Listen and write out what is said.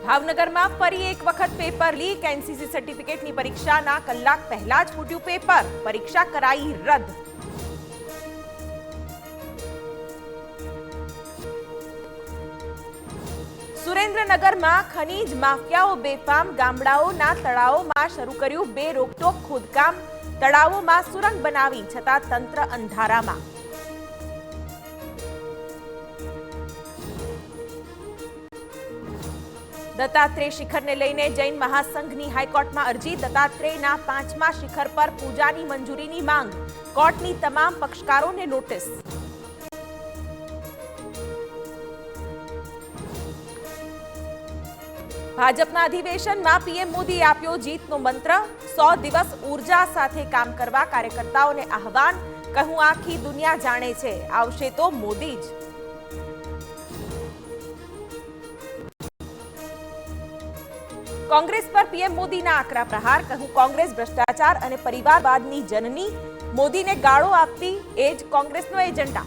ભાવનગરમાં ફરી એક વખત પેપર લીક। એનસીસી સર્ટિફિકેટની પરીક્ષાના કલાક પહેલા જ ફૂટ્યું પેપર। પરીક્ષા કરાઈ રદ। સુરેન્દ્રનગરમાં ખનીજ માફિયાઓ બેફામ। ગામડાઓના તળાવોમાં શરૂ કર્યું બે રોકટોક ખોદકામ। તળાવોમાં સુરંગ બનાવી છતાં તંત્ર અંધારામાં। દત્તાત્રેય શિખરને લઈને જૈન મહાસંઘની હાઈકોર્ટમાં અરજી। દત્તાત્રેયના 5મા શિખર પર પૂજાની મંજૂરીની માંગ। કોર્ટની તમામ પક્ષકારોને નોટિસ। ભાજપના અધિવેશનમાં પીએમ મોદીએ આપ્યો જીતનો મંત્ર। 100 દિવસ ઉર્જા સાથે કામ કરવા કાર્યકર્તાઓને આહવાન। કહું આખી દુનિયા જાણે છે, આવશે તો મોદી જ। कांग्रेस पर पीएम मोदी ना आकरा प्रहार। कहूं कांग्रेस भ्रष्टाचार और परिवारवादनी जननी। मोदी ने गाळो आपती एज कांग्रेसनो एजेंडा।